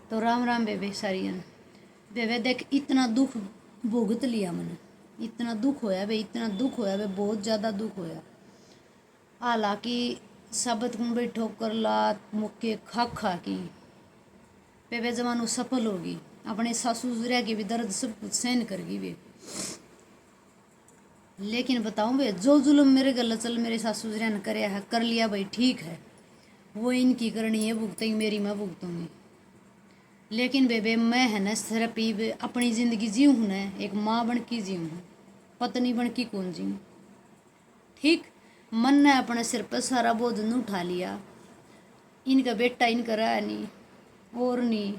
तो राम राम बेबे सारियन। बेबे देख इतना दुख भुगत लिया मैंने, इतना दुख होया बे, इतना दुख होया बे, बहुत ज़्यादा दुख होया। हालांकि सबत कुंबे ठोकर लात मुक्के खा खा की बेबे जमानो सफल होगी, अपने सासू ससुरिया के भी दर्द सब कुछ सहन करगी वे। लेकिन बताऊं बे, जो जुल्म मेरे गले चल मेरे सासू ससुरिया ने कराया है, कर लिया भाई ठीक है, वो इनकी करनी है, भुगतेंगी मेरी मैं भुगतूंगी। लेकिन बेबे मैं है ना सिर्फ अपनी ज़िंदगी जीऊँ हूँ ना, एक माँ बन की जीऊँ हूँ, पत्नी बन की कौन जीऊँ। ठीक, मन ने अपने सिर पर सारा बोझ न उठा लिया, इनका बेटा इनका रहा नहीं और नहीं,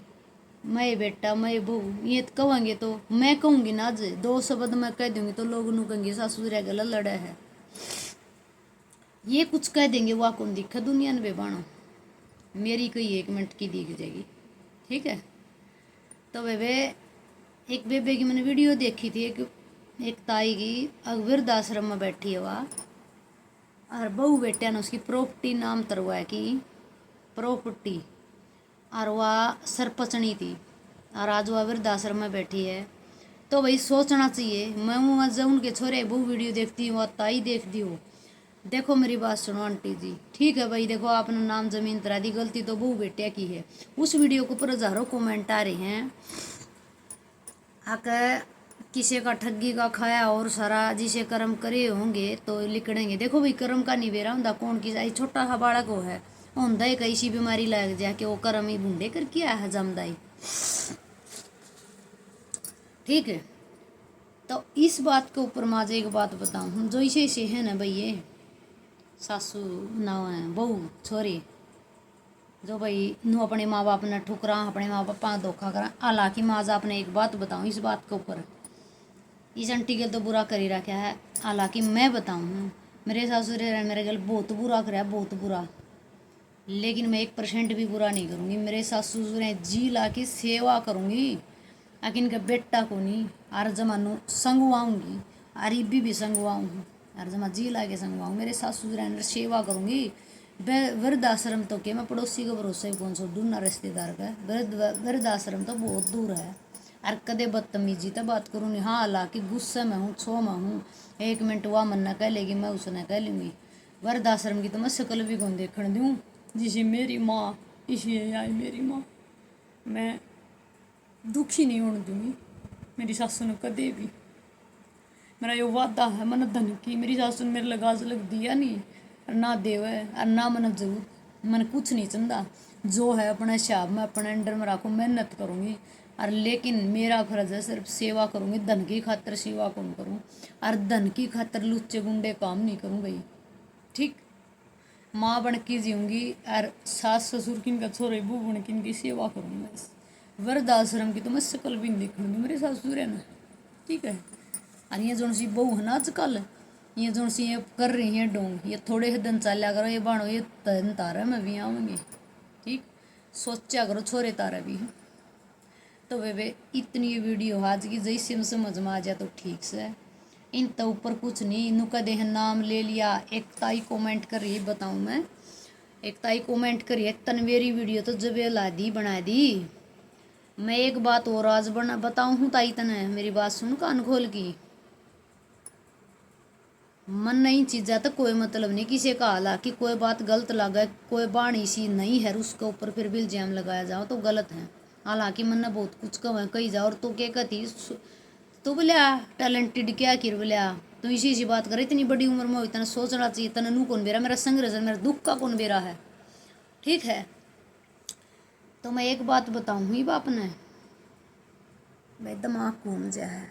मैं बेटा मैं बहू ये तो कहेंगे, तो मैं कहूँगी ना आज दो शब्द मैं कह दूंगी तो लोग नू कहेंगे सासू ससुरिया गला लड़ा है, ये कुछ कह देंगे वह कौन दिखा दुनिया ने बेबानो, मेरी कोई 1 मिनट की दिख जाएगी। ठीक है, तो बेबे एक बेबे की मैंने वीडियो देखी थी, एक ताई की वृद्धाश्रम में बैठी है वह, और बहू बेटिया ने उसकी प्रॉपर्टी नाम तरवाया की प्रॉपर्टी, और वह सरपंचनी थी, और आज वह वृद्धाश्रम में बैठी है। तो भाई सोचना चाहिए, मैं वहाँ जब उनके छोरे बहू वीडियो देखती हूँ, ताई देखती हूँ, देखो मेरी बात सुनो आंटी जी, ठीक है भाई, देखो आपने नाम जमीन तरा दी, गलती तो बहू बेटिया की है। उस वीडियो के ऊपर हजारों कमेंट आ रहे हैं, आकर किसी का ठगी का खाया और सारा जिसे कर्म करे होंगे तो लिखड़ेंगे। देखो भाई कर्म का निवेरा होंगे कौन की आई, छोटा सा बालक हो है होंदा ही कई सी बीमारी लग जाए कि वो कर्म ही बूंदे कर किया है जमदाई। ठीक है, तो इस बात के ऊपर मैं एक बात बताऊं, हम जो इसे है ना भाई, ये सासू ना बहू छोरी जो भाई नू अपने माँ बाप ने ठुकरा, अपने माँ बाप धोखा करा। हालांकि माजा अपने एक बात बताऊं इस बात के ऊपर, इस आंटी गल तो बुरा कर ही रखा है, हालांकि मैं बताऊँ मेरे ससुर मेरे गल बहुत बुरा कराया, बहुत बुरा, लेकिन मैं 1% भी बुरा नहीं करूँगी। मेरे सासू ससुर जी ला की सेवा करूँगी, आखिर इनका बेटा को नहीं, हर जमानू संगवाऊँगी, अरीबी भी संगवाऊँगी, हर जमा जी ला के संगवाऊँ, मेरे सासू ससुर सेवा करूँगी। वृद्धाश्रम तो क्या मैं पड़ोसी के भरोसे कौन सो दूर ना रिश्तेदार का, वृद्धाश्रम तो बहुत दूर है, और कदे बदतमीजी तो बात करूँ नहीं। हाँ हालांकि गुस्से में हूँ, छो में हूँ, 1 मिनट वह मन्ना कह लेगी मैं उसने कह लूँगी। वृद्धाश्रम की तो मैं शकल भी कौन देखने दूँ, जिसे मेरी माँ इसी आई मेरी माँ, मैं दुखी नहीं होने दूँगी मेरी सासू ने कदे भी। मेरा यो वादा है मन धन की, मेरी सासू ने मेरे लगाज लग दिया नहीं, और ना देवे और ना मन जरूरत, मन कुछ नहीं चंदा, जो है अपने हिसाब में अपने अंडर में रखो, मेहनत करूँगी, और लेकिन मेरा फर्ज है सिर्फ सेवा करूँगी, धन की खातर सेवा कौन करूँ, और धन की खातर लुच्चे गुंडे काम नहीं करूँ भाई। ठीक, माँ बन के जीऊँगी, और सास ससुर किन का छोरे बू बन किन की सेवा करूँगी बस। वृद्धाश्रम की तो मैं शकल भी नहीं देखूँगी मेरे ससुर है ना। ठीक है, और ये जो सी बहू है ना आजकल, ये जो सी ये कर रही है डोंग, ये थोड़े ही दिन चलिया करो, ये बाणो ये तन तारा में भी आऊँगी। ठीक, सोचा करो छोरे तारा भी। तो बेबे इतनी वीडियो आज की जैसे में समझ में आ जाए तो ठीक से, इन तो ऊपर कुछ नहीं, नुका देह नाम ले लिया। एक ताई कमेंट कर रही बताऊँ मैं, एक ताई कमेंट करी है, तनवेरी वीडियो तो जब ला दी बना दी। मैं एक बात और आज बना बताऊँ हूँ ताई तने, मेरी बात सुन कान खोल की, मन नहीं चीज़ा तो कोई मतलब नहीं किसी का, हालांकि कोई बात गलत लगा, कोई बाणी सी नहीं है उसके ऊपर फिर भी इल्जाम लगाया जाओ तो गलत है। हालांकि मन ने बहुत कुछ कहा कही जाओ, और तो क्या कहती तू बोलिया टैलेंटेड क्या किर बोलिया, तू इसी सी बात कर, इतनी बड़ी उम्र में इतना सोचना चाहिए, तने नू कौन बेरा, मेरा संघर्ष मेरा दुख का कौन बेरा है। ठीक है, तो मैं एक बात बताऊँ ही बाप ने भाई दिमाग घूम जा है,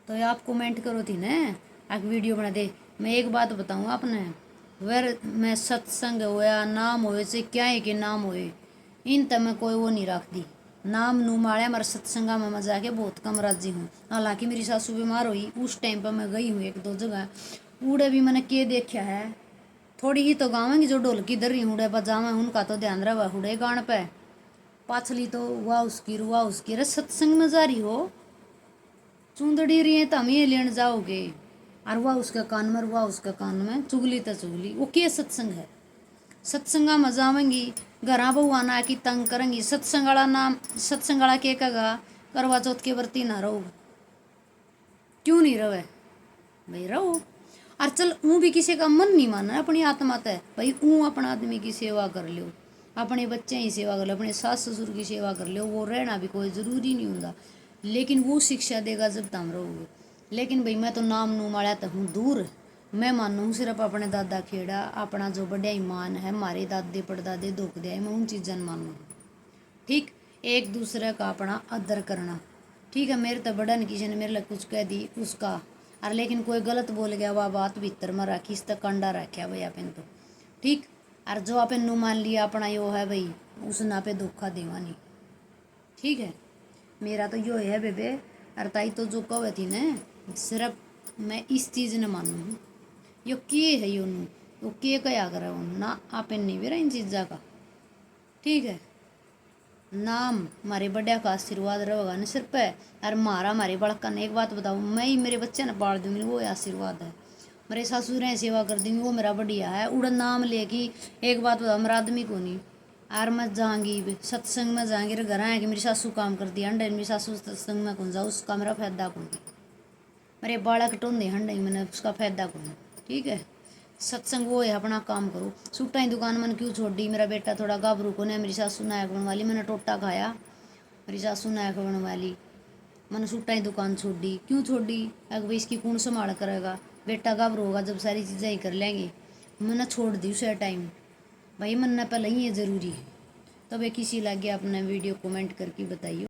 तो ये आप कमेंट करो थी ना, आप वीडियो बना दे। मैं एक बात बताऊँ आपने, वर मैं सत्संग होया नाम होए से क्या है कि नाम होए, इन तब मैं कोई वो नहीं रख दी, नाम नू माड़े मेरे सत्संगा में मैं जाके बहुत कम राजी हूँ। हालांकि मेरी सासू बीमार हुई उस टाइम पर मैं गई हूँ 1-2 जगह, उड़े भी मैंने के देखा है, थोड़ी ही तो गावेंगी जो ढोलकी दर रही उड़े बजावे उनका तो ध्यान रहा उड़े गान पे, पाछली तो वाह उसकी अरे सत्संग में जा रही हो, चूंदड़ी रही है तो हम ये लेने जाओगे, और वह उसके कान में वह उसके कान में चुगली तो चुगली, वो क्या सत्संग है। सत्संगा में जावेंगी घरा बहु आना की तंग करेंगी, सत्संगाला के कगा करवा चौथ के व्रती ना रहो, क्यों नहीं रहे भाई, रहो। और चल ऊँ भी किसी का मन नहीं माना अपनी आत्मा तय भाई, ऊँ अपना आदमी की सेवा कर लो, अपने बच्चे की सेवा कर लो, अपने सास ससुर की सेवा कर लो, वो रहना भी कोई ज़रूरी नहीं होता, लेकिन वो शिक्षा देगा जब तम रहोगे। लेकिन भाई मैं तो नाम नू माड़ा तो हूँ दूर, मैं मानू सिर्फ अपने दादा खेड़ा, अपना जो बड़ा ईमान है, हमारे दादे पड़दादे दुख दिया, मैं उन चीज़न मानू। ठीक, एक दूसरे का अपना आदर करना। ठीक है, मेरे तो बड़ा ने किसी ने मेरे लिए कुछ कह दी उसका, और लेकिन कोई गलत बोल गया वह बात भीतर में रखी, इस तक कंडा रखा भाई अपन तो। ठीक, और जो अपन नु मान लिया अपना यो है भाई, उस ना पे धोखा देवा नहीं। ठीक है, मेरा तो यो है बेबे। और ताई तो जो कहे थी न, सिर्फ मैं इस चीज़ ने मानू, यो के है यो नू, वो के कया करे ना, आपन नहीं बेरा इन चीज़ा का। ठीक है, नाम हमारे बड़े का आशीर्वाद रहेगा न सिर पे, और मारा हमारे बड़का ने। एक बात बताऊँ, मैं ही मेरे बच्चे ने पाल दूंगी वो आशीर्वाद है, मेरे ससुर हैं सेवा कर देंगे वो मेरा बढ़िया है। उड़न नाम लेगी, एक बात बताओ, मेरा आदमी को नहीं, आर मैं जाऊँगी सत्संग में जाएंगे, घर आएंगे मेरी सासू काम कर दिया हंडे, मेरी सासू सत्संग में कौन जाओ, उसका मेरा फायदा कौन, मेरे बालक टोंदे हंडे मैंने उसका फायदा कौन। ठीक है, सत्संग वो है, अपना काम करो। सूटा ही दुकान मैंने क्यों छोड़ दी, मेरा बेटा थोड़ा घाबरू को ने, मेरी सासू नायक बनने वाली, मैंने टोटा खाया, मेरी सासू नायक बनने वाली, मैंने सूटा ही दुकान छोड़ दी, क्यों छोड़ दी, अगर भाई इसकी कौन संभाल करेगा, बेटा घाबरू होगा जब सारी चीज़ें ही कर लेंगे, मैंने छोड़ दी उसे टाइम, भाई मनना पहले ही ये ज़रूरी है। तब एक किसी लग गया अपना वीडियो कमेंट करके बताइए।